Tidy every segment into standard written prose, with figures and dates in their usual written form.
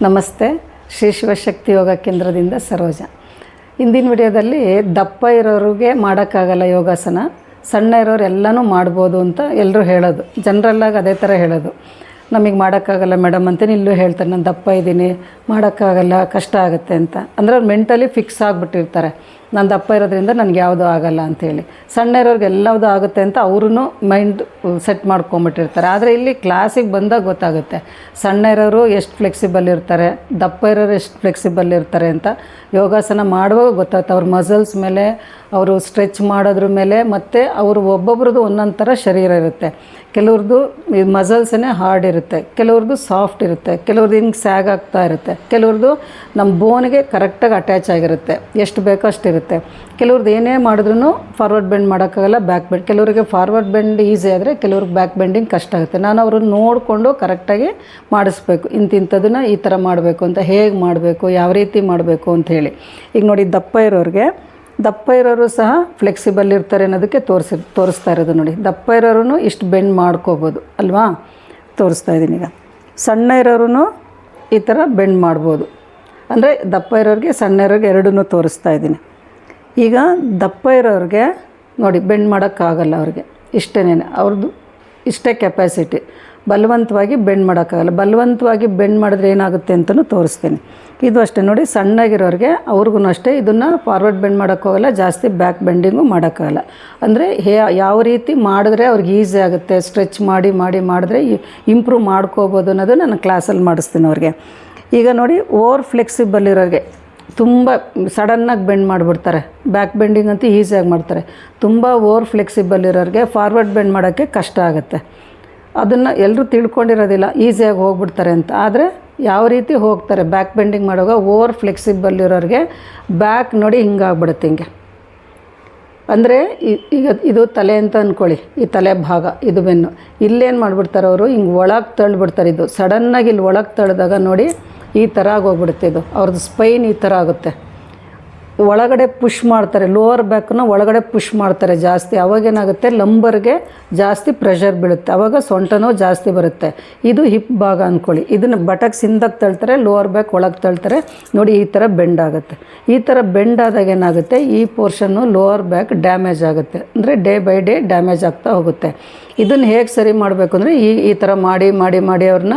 ನಮಸ್ತೆ. ಶ್ರೀ ಶಿವಶಕ್ತಿ ಯೋಗ ಕೇಂದ್ರದಿಂದ ಸರೋಜ. ಇಂದಿನ ವಿಡಿಯೋದಲ್ಲಿ ದಪ್ಪ ಇರೋರಿಗೆ ಮಾಡೋಕ್ಕಾಗಲ್ಲ ಯೋಗಾಸನ, ಸಣ್ಣ ಇರೋರು ಎಲ್ಲನೂ ಮಾಡ್ಬೋದು ಅಂತ ಎಲ್ಲರೂ ಹೇಳೋದು. ಜನರಲ್ಲಾಗಿ ಅದೇ ಥರ ಹೇಳೋದು. ನಮಗೆ ಮಾಡೋಕ್ಕಾಗಲ್ಲ ಮೇಡಮ್ ಅಂತೇಳಿ ಇಲ್ಲೂ ಹೇಳ್ತಾರೆ, ನಾನು ದಪ್ಪ ಇದ್ದೀನಿ, ಮಾಡೋಕ್ಕಾಗಲ್ಲ, ಕಷ್ಟ ಆಗುತ್ತೆ ಅಂತ. ಅಂದರೆ ಅವ್ರು ಮೆಂಟಲಿ ಫಿಕ್ಸ್ ಆಗಿಬಿಟ್ಟಿರ್ತಾರೆ, ನಾನು ದಪ್ಪ ಇರೋದ್ರಿಂದ ನನಗೆ ಯಾವುದೂ ಆಗೋಲ್ಲ ಅಂಥೇಳಿ. ಸಣ್ಣ ಇರೋರಿಗೆ ಎಲ್ಲದೂ ಆಗುತ್ತೆ ಅಂತ ಅವ್ರೂ ಮೈಂಡ್ ಸೆಟ್ ಮಾಡ್ಕೊಂಬಿಟ್ಟಿರ್ತಾರೆ. ಆದರೆ ಇಲ್ಲಿ ಕ್ಲಾಸಿಗೆ ಬಂದಾಗ ಗೊತ್ತಾಗುತ್ತೆ ಸಣ್ಣ ಇರೋರು ಎಷ್ಟು ಫ್ಲೆಕ್ಸಿಬಲ್ ಇರ್ತಾರೆ, ದಪ್ಪ ಇರೋರು ಎಷ್ಟು ಫ್ಲೆಕ್ಸಿಬಲ್ ಇರ್ತಾರೆ ಅಂತ. ಯೋಗಾಸನ ಮಾಡುವಾಗ ಗೊತ್ತಾಗುತ್ತೆ ಅವ್ರ ಮಸಲ್ಸ್ ಮೇಲೆ, ಅವರು ಸ್ಟ್ರೆಚ್ ಮಾಡೋದ್ರ ಮೇಲೆ, ಮತ್ತು ಅವರು ಒಬ್ಬೊಬ್ರದ್ದು ಒಂದೊಂದು ಥರ ಶರೀರ ಇರುತ್ತೆ. ಕೆಲವ್ರದ್ದು ಈ ಮಸಲ್ಸೇ ಹಾರ್ಡ್ ಇರುತ್ತೆ, ಕೆಲವ್ರದ್ದು ಸಾಫ್ಟ್ ಇರುತ್ತೆ, ಕೆಲವ್ರದ್ದು ಹಿಂಗೆ ಸ್ಯಾಗ್ ಆಗ್ತಾ ಇರುತ್ತೆ, ಕೆಲವ್ರದ್ದು ನಮ್ಮ ಬೋನ್ಗೆ ಕರೆಕ್ಟಾಗಿ ಅಟ್ಯಾಚ್ ಆಗಿರುತ್ತೆ, ಎಷ್ಟು ಬೇಕೋ ಅಷ್ಟಿರುತ್ತೆ. ಕೆಲವ್ರದ್ದು ಏನೇ ಮಾಡಿದ್ರೂ ಫಾರ್ವರ್ಡ್ ಬೆಂಡ್ ಮಾಡೋಕ್ಕಾಗಲ್ಲ, ಬ್ಯಾಕ್ ಬೆಂಡ್. ಕೆಲವರಿಗೆ ಫಾರ್ವರ್ಡ್ ಬೆಂಡ್ ಈಸಿ ಆದರೆ ಕೆಲವ್ರಿಗೆ ಬ್ಯಾಕ್ ಬೆಂಡಿಂಗ್ ಕಷ್ಟ ಆಗುತ್ತೆ. ನಾನು ಅವ್ರನ್ನ ನೋಡಿಕೊಂಡು ಕರೆಕ್ಟಾಗಿ ಮಾಡಿಸ್ಬೇಕು, ಇಂಥದ್ದನ್ನು ಈ ಥರ ಮಾಡಬೇಕು ಅಂತ, ಹೇಗೆ ಮಾಡಬೇಕು, ಯಾವ ರೀತಿ ಮಾಡಬೇಕು ಅಂಥೇಳಿ. ಈಗ ನೋಡಿ, ದಪ್ಪ ಇರೋರು ಸಹ ಫ್ಲೆಕ್ಸಿಬಲ್ ಇರ್ತಾರೆ ಅನ್ನೋದಕ್ಕೆ ತೋರಿಸ್ತಾ ಇರೋದು. ನೋಡಿ, ದಪ್ಪ ಇರೋರು ಇಷ್ಟು ಬೆಂಡ್ ಮಾಡ್ಕೋಬೋದು ಅಲ್ವಾ, ತೋರಿಸ್ತಾ ಇದ್ದೀನಿ. ಈಗ ಸಣ್ಣ ಇರೋರು ಈ ಥರ ಬೆಂಡ್ ಮಾಡ್ಬೋದು. ಅಂದರೆ ದಪ್ಪ ಇರೋರಿಗೆ ಸಣ್ಣ ಇರೋರಿಗೆ ಎರಡನ್ನೂ ತೋರಿಸ್ತಾ ಇದ್ದೀನಿ. ಈಗ ದಪ್ಪ ಇರೋರಿಗೆ ನೋಡಿ ಬೆಂಡ್ ಮಾಡೋಕ್ಕಾಗಲ್ಲ, ಅವ್ರಿಗೆ ಅವ್ರದ್ದು ಇಷ್ಟೇ ಕೆಪಾಸಿಟಿ. ಬಲವಂತವಾಗಿ ಬೆಂಡ್ ಮಾಡೋಕ್ಕಾಗಲ್ಲ. ಬಲವಂತವಾಗಿ ಬೆಂಡ್ ಮಾಡಿದ್ರೆ ಏನಾಗುತ್ತೆ ಅಂತಲೂ ತೋರಿಸ್ತೀನಿ. ಇದು ಅಷ್ಟೇ ನೋಡಿ, ಸಣ್ಣಗಿರೋರಿಗೆ ಅವ್ರಿಗೂ ಅಷ್ಟೇ ಇದನ್ನು ಫಾರ್ವರ್ಡ್ ಬೆಂಡ್ ಮಾಡೋಕ್ಕಾಗಲ್ಲ, ಜಾಸ್ತಿ ಬ್ಯಾಕ್ ಬೆಂಡಿಂಗು ಮಾಡೋಕ್ಕಾಗಲ್ಲ. ಅಂದರೆ ಯಾವ ರೀತಿ ಮಾಡಿದ್ರೆ ಅವ್ರಿಗೆ ಈಸಿ ಆಗುತ್ತೆ, ಸ್ಟ್ರೆಚ್ ಮಾಡಿದ್ರೆ ಇಂಪ್ರೂವ್ ಮಾಡ್ಕೋಬೋದು ಅನ್ನೋದು ನಾನು ಕ್ಲಾಸಲ್ಲಿ ಮಾಡಿಸ್ತೀನಿ ಅವ್ರಿಗೆ. ಈಗ ನೋಡಿ, ಓವರ್ ಫ್ಲೆಕ್ಸಿಬಲ್ ಇರೋರಿಗೆ ತುಂಬ ಸಡನ್ನಾಗಿ ಬೆಂಡ್ ಮಾಡಿಬಿಡ್ತಾರೆ, ಬ್ಯಾಕ್ ಬೆಂಡಿಂಗ್ ಅಂತೂ ಈಸಿಯಾಗಿ ಮಾಡ್ತಾರೆ. ತುಂಬ ಓವರ್ ಫ್ಲೆಕ್ಸಿಬಲ್ ಇರೋರಿಗೆ ಫಾರ್ವರ್ಡ್ ಬೆಂಡ್ ಮಾಡೋಕ್ಕೆ ಕಷ್ಟ ಆಗುತ್ತೆ. ಅದನ್ನು ಎಲ್ಲರೂ ತಿಳ್ಕೊಂಡಿರೋದಿಲ್ಲ, ಈಸಿಯಾಗಿ ಹೋಗ್ಬಿಡ್ತಾರೆ ಅಂತ. ಆದರೆ ಯಾವ ರೀತಿ ಹೋಗ್ತಾರೆ ಬ್ಯಾಕ್ ಬೆಂಡಿಂಗ್ ಮಾಡುವಾಗ, ಓವರ್ ಫ್ಲೆಕ್ಸಿಬಲ್ ಇರೋರಿಗೆ ಬ್ಯಾಕ್ ನೋಡಿ ಹಿಂಗಾಗ್ಬಿಡುತ್ತೆ, ಹಿಂಗೆ. ಅಂದರೆ ಈಗ ಇದು ತಲೆ ಅಂತ ಅಂದ್ಕೊಳ್ಳಿ, ಈ ತಲೆ ಭಾಗ, ಇದು ಬೆನ್ನು. ಇಲ್ಲೇನು ಮಾಡಿಬಿಡ್ತಾರೆ ಅವರು, ಹಿಂಗೆ ಒಳಗೆ ತಳ್ಳಿಬಿಡ್ತಾರೆ. ಇದು ಸಡನ್ನಾಗಿ ಇಲ್ಲಿ ಒಳಗೆ ತಳ್ಳಿದಾಗ ನೋಡಿ ಈ ಥರ ಆಗೋಗ್ಬಿಡುತ್ತೆ. ಇದು ಅವ್ರದ್ದು ಸ್ಪೈನ್ ಈ ಥರ ಆಗುತ್ತೆ. ಒಳಗಡೆ ಪುಷ್ ಮಾಡ್ತಾರೆ, ಲೋವರ್ ಬ್ಯಾಕ್ನ ಒಳಗಡೆ ಪುಷ್ ಮಾಡ್ತಾರೆ ಜಾಸ್ತಿ. ಅವಾಗೇನಾಗುತ್ತೆ, ಲಂಬರ್ಗೆ ಜಾಸ್ತಿ ಪ್ರೆಷರ್ ಬೀಳುತ್ತೆ, ಆವಾಗ ಸೊಂಟನೂ ಜಾಸ್ತಿ ಬರುತ್ತೆ. ಇದು ಹಿಪ್ ಭಾಗ ಅಂದ್ಕೊಳ್ಳಿ, ಇದನ್ನು ಬಟಕ್ಸ್ ಹಿಂದಕ್ಕೆ ತಳ್ತಾರೆ, ಲೋವರ್ ಬ್ಯಾಕ್ ಒಳಗೆ ತಳ್ತಾರೆ. ನೋಡಿ ಈ ಥರ ಬೆಂಡ್ ಆಗುತ್ತೆ. ಈ ಥರ ಬೆಂಡ್ ಆದಾಗ ಏನಾಗುತ್ತೆ, ಈ ಪೋರ್ಷನ್ನು ಲೋವರ್ ಬ್ಯಾಕ್ ಡ್ಯಾಮೇಜ್ ಆಗುತ್ತೆ. ಅಂದರೆ ಡೇ ಬೈ ಡೇ ಡ್ಯಾಮೇಜ್ ಆಗ್ತಾ ಹೋಗುತ್ತೆ. ಇದನ್ನು ಹೇಗೆ ಸರಿ ಮಾಡಬೇಕು ಅಂದರೆ ಈ ಥರ ಮಾಡಿ ಅವ್ರನ್ನ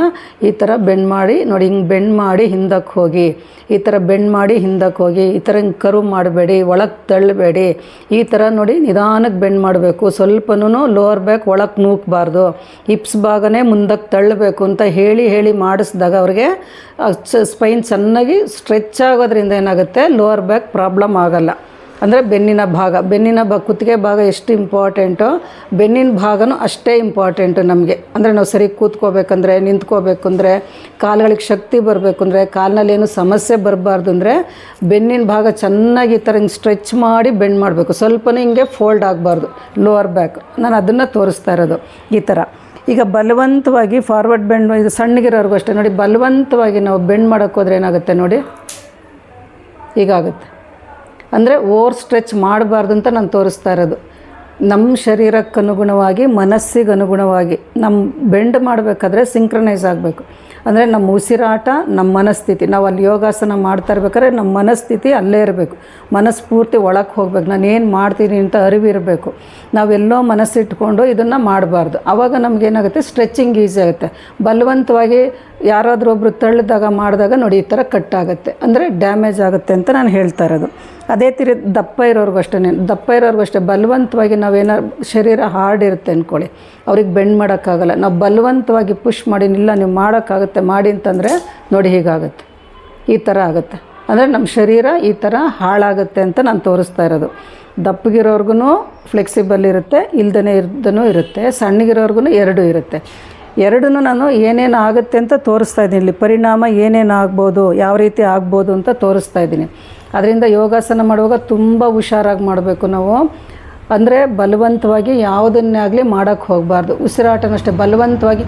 ಈ ಥರ ಬೆಂಡ್ ಮಾಡಿ ನೋಡಿ, ಹಿಂಗೆ ಬೆಂಡ್ ಮಾಡಿ ಹಿಂದಕ್ಕೆ ಹೋಗಿ, ಈ ಥರ ಬೆಂಡ್ ಮಾಡಿ ಹಿಂದಕ್ಕೆ ಹೋಗಿ, ಈ ಥರ ಹಿಂಗೆ ಕರು ಮಾಡಬೇಡಿ, ಒಳಗೆ ತಳ್ಳಬೇಡಿ. ಈ ಥರ ನೋಡಿ ನಿಧಾನಕ್ಕೆ ಬೆಂಡ್ ಮಾಡಬೇಕು. ಸ್ವಲ್ಪನೂ ಲೋವರ್ ಬ್ಯಾಕ್ ಒಳಗೆ ನೂಕಬಾರ್ದು, ಹಿಪ್ಸ್ ಭಾಗನೇ ಮುಂದಕ್ಕೆ ತಳ್ಳಬೇಕು ಅಂತ ಹೇಳಿ ಮಾಡಿಸಿದಾಗ ಅವ್ರಿಗೆ ಸ್ಪೈನ್ ಚೆನ್ನಾಗಿ ಸ್ಟ್ರೆಚ್ ಆಗೋದ್ರಿಂದ ಏನಾಗುತ್ತೆ, ಲೋವರ್ ಬ್ಯಾಕ್ ಪ್ರಾಬ್ಲಮ್ ಆಗೋಲ್ಲ. ಅಂದರೆ ಬೆನ್ನಿನ ಭಾಗ ಕುತ್ತಿಗೆ ಭಾಗ ಎಷ್ಟು ಇಂಪಾರ್ಟೆಂಟೋ, ಬೆನ್ನಿನ ಭಾಗನೂ ಅಷ್ಟೇ ಇಂಪಾರ್ಟೆಂಟು ನಮಗೆ. ಅಂದರೆ ನಾವು ಸರಿ ಕೂತ್ಕೋಬೇಕಂದ್ರೆ, ನಿಂತ್ಕೋಬೇಕಂದ್ರೆ, ಕಾಲುಗಳಿಗೆ ಶಕ್ತಿ ಬರಬೇಕು ಅಂದರೆ, ಕಾಲಿನಲ್ಲಿ ಏನು ಸಮಸ್ಯೆ ಬರಬಾರ್ದು ಅಂದರೆ ಬೆನ್ನಿನ ಭಾಗ ಚೆನ್ನಾಗಿ ಈ ಥರ ಹಿಂಗೆ ಸ್ಟ್ರೆಚ್ ಮಾಡಿ ಬೆಂಡ್ ಮಾಡಬೇಕು. ಸ್ವಲ್ಪನೂ ಹಿಂಗೆ ಫೋಲ್ಡ್ ಆಗಬಾರ್ದು ಲೋವರ್ ಬ್ಯಾಕ್. ನಾನು ಅದನ್ನು ತೋರಿಸ್ತಾ ಇರೋದು ಈ ಥರ. ಈಗ ಬಲವಂತವಾಗಿ ಫಾರ್ವರ್ಡ್ ಬೆಂಡ್, ಇದು ಸಣ್ಣಗಿರೋರ್ಗೂ ಅಷ್ಟೇ ನೋಡಿ, ಬಲವಂತವಾಗಿ ನಾವು ಬೆಂಡ್ ಮಾಡೋಕ್ಕೆ ಹೋದ್ರೆ ಏನಾಗುತ್ತೆ ನೋಡಿ, ಹೀಗಾಗುತ್ತೆ. ಅಂದರೆ ಓವರ್ ಸ್ಟ್ರೆಚ್ ಮಾಡಬಾರ್ದು ಅಂತ ನಾನು ತೋರಿಸ್ತಾ ಇರೋದು. ನಮ್ಮ ಶರೀರಕ್ಕೆ ಅನುಗುಣವಾಗಿ, ಮನಸ್ಸಿಗೆ ಅನುಗುಣವಾಗಿ ನಮ್ಮ ಬೆಂಡ್ ಮಾಡಬೇಕಾದ್ರೆ ಸಿಂಕ್ರನೈಸ್ ಆಗಬೇಕು. ಅಂದರೆ ನಮ್ಮ ಉಸಿರಾಟ, ನಮ್ಮ ಮನಸ್ಥಿತಿ, ನಾವು ಅಲ್ಲಿ ಯೋಗಾಸನ ಮಾಡ್ತಾ ಇರ್ಬೇಕಾದ್ರೆ ನಮ್ಮ ಮನಸ್ಥಿತಿ ಅಲ್ಲೇ ಇರಬೇಕು. ಮನಸ್ಸು ಪೂರ್ತಿ ಒಳಗೆ ಹೋಗ್ಬೇಕು, ನಾನು ಏನು ಮಾಡ್ತೀನಿ ಅಂತ ಅರಿವಿರಬೇಕು. ನಾವೆಲ್ಲೋ ಮನಸ್ಸಿಟ್ಕೊಂಡು ಇದನ್ನು ಮಾಡಬಾರ್ದು. ಆವಾಗ ನಮಗೇನಾಗುತ್ತೆ, ಸ್ಟ್ರೆಚಿಂಗ್ ಈಸಿ ಆಗುತ್ತೆ. ಬಲವಂತವಾಗಿ ಯಾರಾದರೂ ಒಬ್ಬರು ಮಾಡಿದಾಗ ನೋಡಿ ಈ ಥರ ಕಟ್ಟಾಗುತ್ತೆ, ಅಂದರೆ ಡ್ಯಾಮೇಜ್ ಆಗುತ್ತೆ ಅಂತ ನಾನು ಹೇಳ್ತಾ ಇರೋದು. ಅದೇ ಥರ ದಪ್ಪ ಇರೋರ್ಗೂ ಅಷ್ಟೇ ಬಲವಂತವಾಗಿ ನಾವೇನಾರು, ಶರೀರ ಹಾರ್ಡ್ ಇರುತ್ತೆ ಅಂದ್ಕೊಳ್ಳಿ, ಅವ್ರಿಗೆ ಬೆಂಡ್ ಮಾಡೋಕ್ಕಾಗಲ್ಲ. ನಾವು ಬಲವಂತವಾಗಿ ಪುಷ್ ಮಾಡಿ, ಇಲ್ಲ ನೀವು ಮಾಡೋಕ್ಕಾಗುತ್ತೆ ಮಾಡಿ ಅಂತಂದರೆ ನೋಡಿ ಹೀಗಾಗುತ್ತೆ, ಈ ಥರ ಆಗುತ್ತೆ. ಅಂದರೆ ನಮ್ಮ ಶರೀರ ಈ ಥರ ಹಾಳಾಗುತ್ತೆ ಅಂತ ನಾನು ತೋರಿಸ್ತಾ ಇರೋದು. ದಪ್ಪಗಿರೋರ್ಗು ಫ್ಲೆಕ್ಸಿಬಲ್ ಇರುತ್ತೆ, ಇಲ್ದೇ ಇರುತ್ತೆ. ಸಣ್ಣಗಿರೋರ್ಗು ಎರಡೂ ಇರುತ್ತೆ. ಎರಡನ್ನೂ ನಾನು ಏನೇನು ಆಗುತ್ತೆ ಅಂತ ತೋರಿಸ್ತಾ ಇದ್ದೀನಿ. ಇಲ್ಲಿ ಪರಿಣಾಮ ಏನೇನು ಆಗ್ಬೋದು, ಯಾವ ರೀತಿ ಆಗ್ಬೋದು ಅಂತ ತೋರಿಸ್ತಾ ಇದ್ದೀನಿ. ಅದರಿಂದ ಯೋಗಾಸನ ಮಾಡುವಾಗ ತುಂಬ ಹುಷಾರಾಗಿ ಮಾಡಬೇಕು ನಾವು. ಅಂದರೆ ಬಲವಂತವಾಗಿ ಯಾವುದನ್ನೇ ಆಗಲಿ ಮಾಡೋಕ್ಕೆ ಹೋಗಬಾರ್ದು. ಉಸಿರಾಟನಷ್ಟೇ ಬಲವಂತವಾಗಿ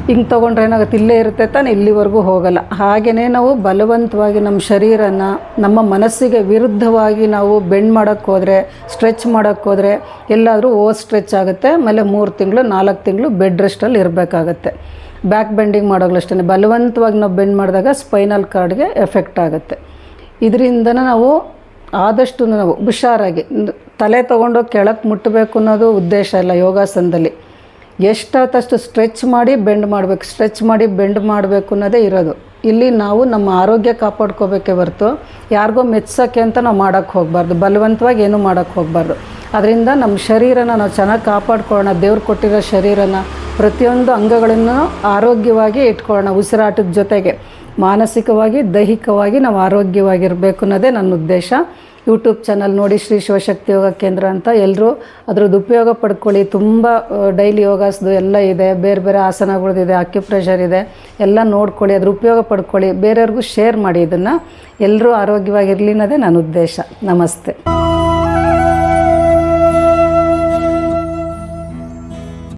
ಹಿಂಗೆ ತೊಗೊಂಡ್ರೆ ಏನಾಗುತ್ತೆ, ಇಲ್ಲೇ ಇರುತ್ತೆ ತಾನೆ, ಇಲ್ಲಿವರೆಗೂ ಹೋಗಲ್ಲ. ಹಾಗೆಯೇ ನಾವು ಬಲವಂತವಾಗಿ ನಮ್ಮ ಶರೀರನ ನಮ್ಮ ಮನಸ್ಸಿಗೆ ವಿರುದ್ಧವಾಗಿ ನಾವು ಬೆಂಡ್ ಮಾಡೋಕ್ಕೆ ಹೋದರೆ, ಸ್ಟ್ರೆಚ್ ಮಾಡೋಕ್ಕೆ ಹೋದರೆ ಎಲ್ಲಾದರೂ ಓವರ್ ಸ್ಟ್ರೆಚ್ ಆಗುತ್ತೆ. ಆಮೇಲೆ 3 ತಿಂಗಳು 4 ತಿಂಗಳು ಬೆಡ್ ರೆಸ್ಟಲ್ಲಿ ಇರಬೇಕಾಗತ್ತೆ. ಬ್ಯಾಕ್ ಬೆಂಡಿಂಗ್ ಮಾಡೋಗ್ಲೂ ಅಷ್ಟೇ ಬಲವಂತವಾಗಿ ನಾವು ಬೆಂಡ್ ಮಾಡಿದಾಗ ಸ್ಪೈನಲ್ ಕಾರ್ಡ್ಗೆ ಎಫೆಕ್ಟ್ ಆಗುತ್ತೆ. ಇದರಿಂದ ನಾವು ಆದಷ್ಟು ನಾವು ಹುಷಾರಾಗಿ ತಲೆ ತೊಗೊಂಡೋಗಿ ಕೆಳಕ್ಕೆ ಮುಟ್ಟಬೇಕು ಅನ್ನೋದು ಉದ್ದೇಶ ಇಲ್ಲ. ಯೋಗಾಸನದಲ್ಲಿ ಎಷ್ಟಾದಷ್ಟು ಸ್ಟ್ರೆಚ್ ಮಾಡಿ ಬೆಂಡ್ ಮಾಡಬೇಕು, ಸ್ಟ್ರೆಚ್ ಮಾಡಿ ಬೆಂಡ್ ಮಾಡಬೇಕು ಅನ್ನೋದೇ ಇರೋದು. ಇಲ್ಲಿ ನಾವು ನಮ್ಮ ಆರೋಗ್ಯ ಕಾಪಾಡ್ಕೋಬೇಕೇ ಹೊರತು ಯಾರಿಗೋ ಮೆಚ್ಚೋಕ್ಕೆ ಅಂತ ನಾವು ಮಾಡೋಕ್ಕೆ ಹೋಗಬಾರ್ದು, ಬಲವಂತವಾಗಿ ಏನೂ ಮಾಡೋಕ್ಕೆ ಹೋಗಬಾರ್ದು. ಅದರಿಂದ ನಮ್ಮ ಶರೀರನ ನಾವು ಚೆನ್ನಾಗಿ ಕಾಪಾಡ್ಕೊಳ್ಳೋಣ. ದೇವ್ರು ಕೊಟ್ಟಿರೋ ಶರೀರನ ಪ್ರತಿಯೊಂದು ಅಂಗಗಳನ್ನು ಆರೋಗ್ಯವಾಗಿ ಇಟ್ಕೊಳ್ಳೋಣ. ಉಸಿರಾಟದ ಜೊತೆಗೆ ಮಾನಸಿಕವಾಗಿ ದೈಹಿಕವಾಗಿ ನಾವು ಆರೋಗ್ಯವಾಗಿರಬೇಕು ಅನ್ನೋದೇ ನನ್ನ ಉದ್ದೇಶ. ಯೂಟ್ಯೂಬ್ ಚಾನಲ್ ನೋಡಿ ಶ್ರೀ ಶಿವಶಕ್ತಿ ಯೋಗ ಕೇಂದ್ರ ಅಂತ, ಎಲ್ಲರೂ ಅದ್ರದ್ದು ಉಪಯೋಗ ಪಡ್ಕೊಳ್ಳಿ. ತುಂಬ ಡೈಲಿ ಯೋಗಾಸದು ಎಲ್ಲ ಇದೆ, ಬೇರೆ ಬೇರೆ ಆಸನಗಳದಿದೆ, ಅಕ್ಯುಪ್ರೆಷರ್ ಇದೆ, ಎಲ್ಲ ನೋಡ್ಕೊಳ್ಳಿ, ಅದ್ರ ಉಪಯೋಗ ಪಡ್ಕೊಳ್ಳಿ, ಬೇರೆಯವ್ರಿಗೂ ಶೇರ್ ಮಾಡಿ. ಇದನ್ನು ಎಲ್ಲರೂ ಆರೋಗ್ಯವಾಗಿರಲಿ ಅನ್ನೋದೇ ನನ್ನ ಉದ್ದೇಶ. ನಮಸ್ತೆ.